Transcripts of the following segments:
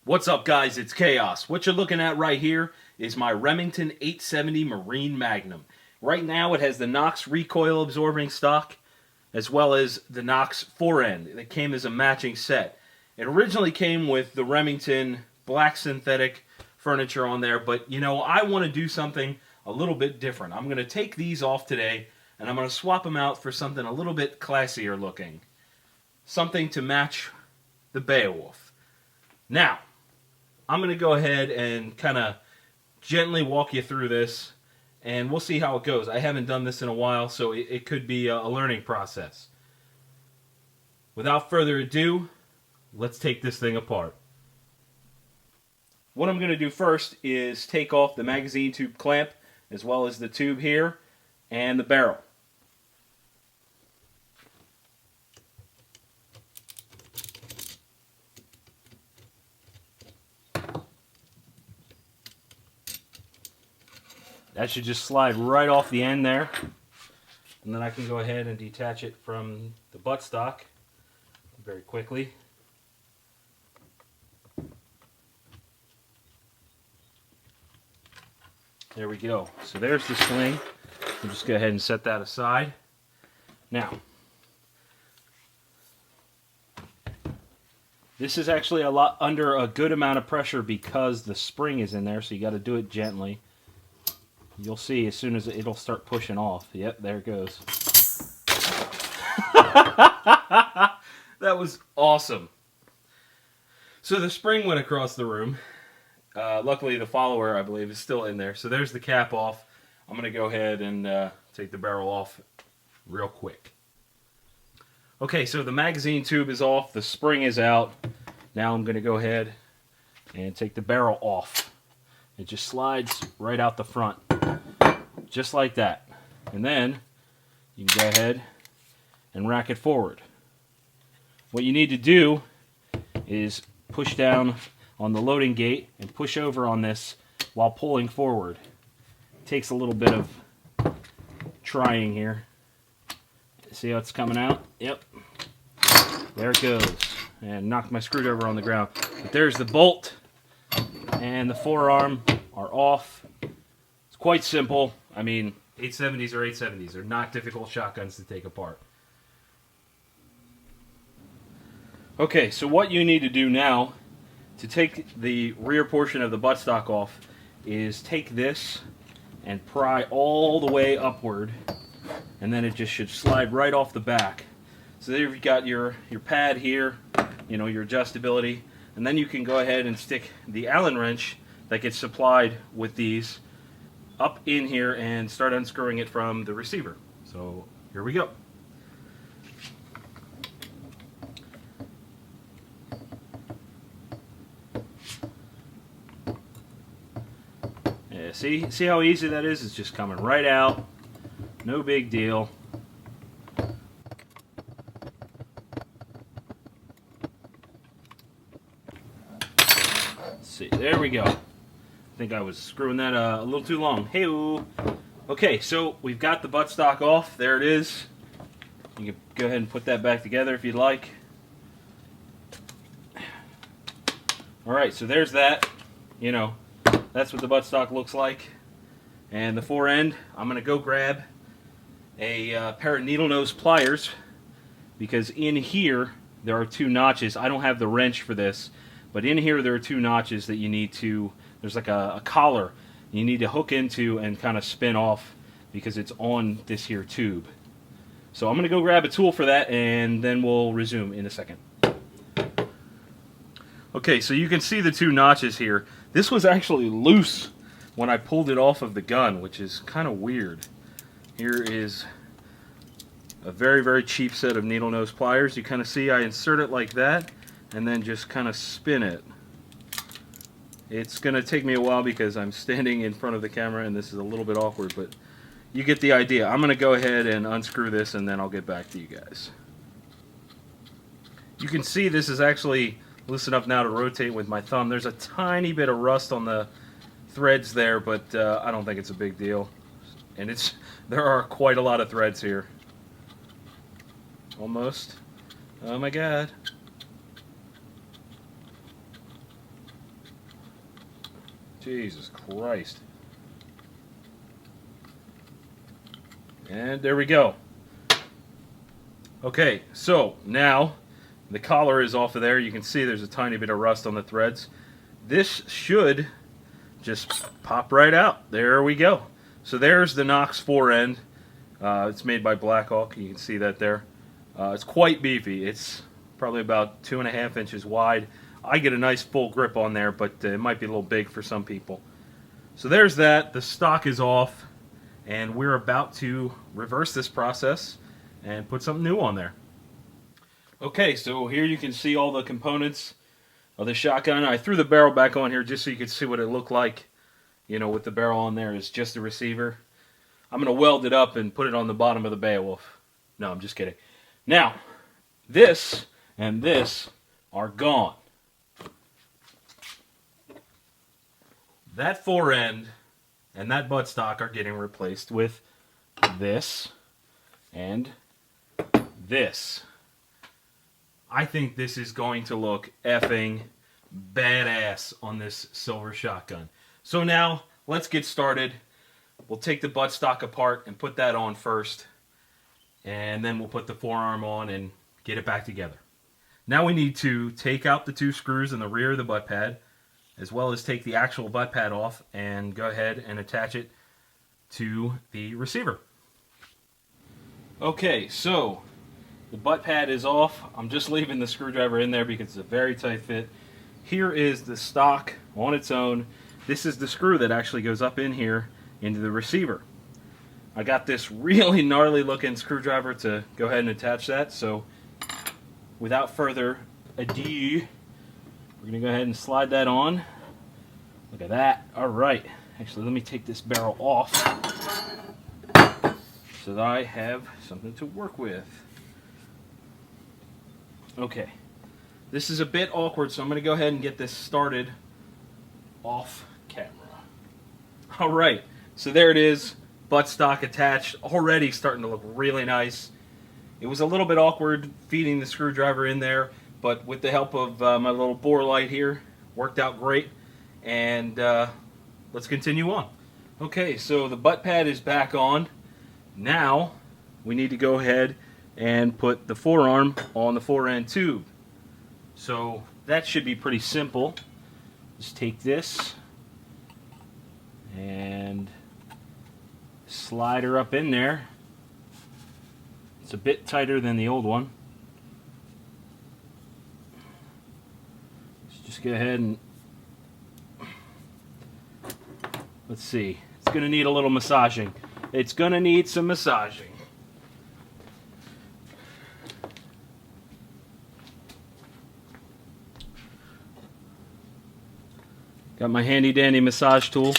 What's up, guys? It's Chaos. What you're looking at right here is my Remington 870 Marine Magnum. Right now it has the Knox recoil absorbing stock as well as the Knox forend. It came as a matching set. It originally came with the Remington black synthetic furniture on there, but you know, I want to do something a little bit different. I'm going to take these off today and I'm going to swap them out for something a little bit classier looking. Something to match the Beowulf. Now, I'm going to go ahead and kind of gently walk you through this, and we'll see how it goes. I haven't done this in a while, so it could be a learning process. Without further ado, let's take this thing apart. What I'm going to do first is take off the magazine tube clamp, as well as the tube here, and the barrel. That should just slide right off the end there. And then I can go ahead and detach it from the buttstock very quickly. There we go. So there's the sling. We'll just go ahead and set that aside. Now, this is actually under a good amount of pressure because the spring is in there, so you got to do it gently. You'll see as soon as it'll start pushing off. Yep, there it goes. That was awesome. So the spring went across the room. Luckily the follower, I believe, is still in there. So there's the cap off. I'm going to go ahead and take the barrel off real quick. Okay, so the magazine tube is off. The spring is out. Now I'm going to go ahead and take the barrel off. It just slides right out the front, just like that. And then you can go ahead and rack it forward. What you need to do is push down on the loading gate and push over on this while pulling forward. It takes a little bit of trying here. See how it's coming out? Yep. There it goes. And knocked my screwdriver on the ground. But there's the bolt. And the forearm are off. It's quite simple. I mean, 870s are 870s. They're not difficult shotguns to take apart. Okay, so what you need to do now to take the rear portion of the buttstock off is take this and pry all the way upward, and then it just should slide right off the back. So there you've got your pad here, you know, your adjustability. And then you can go ahead and stick the Allen wrench that gets supplied with these up in here and start unscrewing it from the receiver. So here we go. Yeah, see how easy that is? It's just coming right out. No big deal. See, there we go. I think I was screwing that a little too long. Hey-oo. Okay, so we've got the buttstock off. There it is. You can go ahead and put that back together if you'd like. Alright, so there's that. You know, that's what the buttstock looks like. And the forend, I'm going to go grab a pair of needlenose pliers, because in here there are two notches. I don't have the wrench for this. But in here there are two notches that you need to, there's like a collar you need to hook into and kind of spin off because it's on this here tube. So I'm going to go grab a tool for that and then we'll resume in a second. Okay, so you can see the two notches here. This was actually loose when I pulled it off of the gun, which is kind of weird. Here is a very, very cheap set of needle nose pliers. You kind of see I insert it like that and then just kind of spin it. It's going to take me a while because I'm standing in front of the camera and this is a little bit awkward, but you get the idea. I'm going to go ahead and unscrew this and then I'll get back to you guys. You can see this is actually loose enough now to rotate with my thumb. There's a tiny bit of rust on the threads there, but I don't think it's a big deal. And there are quite a lot of threads here. Almost. Oh my god. Jesus Christ. And there we go. Okay, so now the collar is off of there. You can see there's a tiny bit of rust on the threads. This should just pop right out. There we go. So there's the Knox forend. It's made by Blackhawk. You can see that there. It's quite beefy. It's probably about 2.5 inches wide. I get a nice full grip on there, but it might be a little big for some people. So there's that. The stock is off, and we're about to reverse this process and put something new on there. Okay, so here you can see all the components of the shotgun. I threw the barrel back on here just so you could see what it looked like. You know, with the barrel on there is just the receiver. I'm going to weld it up and put it on the bottom of the Beowulf. No, I'm just kidding. Now, this and this are gone. That forend and that buttstock are getting replaced with this and this. I think this is going to look effing badass on this silver shotgun. So now, let's get started. We'll take the buttstock apart and put that on first, and then we'll put the forearm on and get it back together. Now we need to take out the 2 screws in the rear of the butt pad, as well as take the actual butt pad off and go ahead and attach it to the receiver. Okay, so the butt pad is off. I'm just leaving the screwdriver in there because it's a very tight fit. Here is the stock on its own. This is the screw that actually goes up in here into the receiver. I got this really gnarly looking screwdriver to go ahead and attach that, so without further ado, we're going to go ahead and slide that on. Look at that. Alright. Actually, let me take this barrel off so that I have something to work with. Okay. This is a bit awkward, so I'm going to go ahead and get this started off camera. Alright. So there it is. Buttstock attached. Already starting to look really nice. It was a little bit awkward feeding the screwdriver in there, but with the help of my little bore light here, worked out great. And let's continue on. Okay, so the butt pad is back on. Now we need to go ahead and put the forearm on the forend tube. So that should be pretty simple. Just take this and slide her up in there. It's a bit tighter than the old one. Let's just go ahead and let's see. It's going to need a little massaging. It's going to need some massaging. Got my handy dandy massage tool.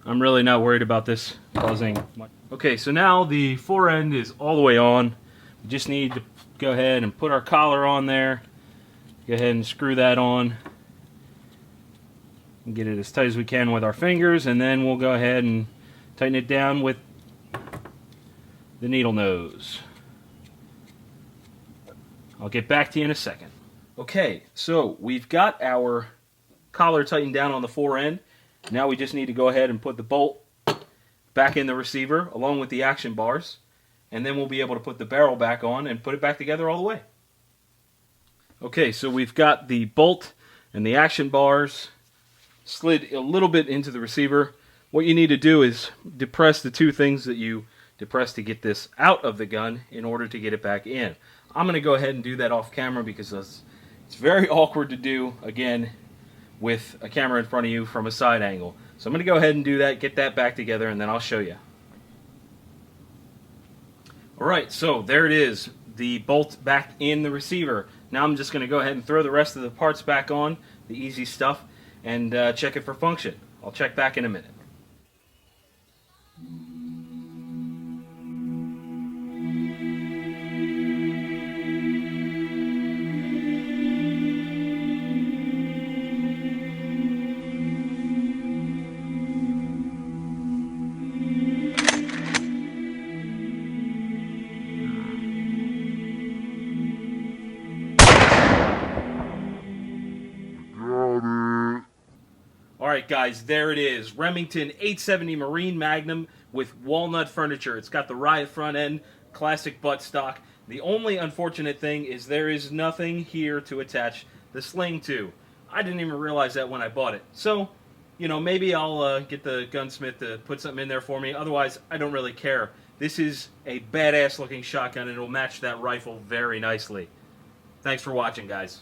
I'm really not worried about this causing much. Okay, so now the forend is all the way on. We just need to go ahead and put our collar on there. Go ahead and screw that on. And get it as tight as we can with our fingers, and then we'll go ahead and tighten it down with the needle nose. I'll get back to you in a second. Okay, so we've got our collar tightened down on the forend. Now we just need to go ahead and put the bolt back in the receiver along with the action bars, and then we'll be able to put the barrel back on and put it back together all the way. Okay, so we've got the bolt and the action bars slid a little bit into the receiver. What you need to do is depress the 2 things that you depress to get this out of the gun in order to get it back in. I'm going to go ahead and do that off camera because it's very awkward to do, again, with a camera in front of you from a side angle. So I'm going to go ahead and do that, get that back together, and then I'll show you. Alright, so there it is, the bolt back in the receiver. Now I'm just going to go ahead and throw the rest of the parts back on, the easy stuff, and check it for function. I'll check back in a minute. Alright guys, there it is. Remington 870 Marine Magnum with walnut furniture. It's got the riot front end, classic buttstock. The only unfortunate thing is there is nothing here to attach the sling to. I didn't even realize that when I bought it. So, you know, maybe I'll get the gunsmith to put something in there for me. Otherwise, I don't really care. This is a badass looking shotgun and it'll match that rifle very nicely. Thanks for watching, guys.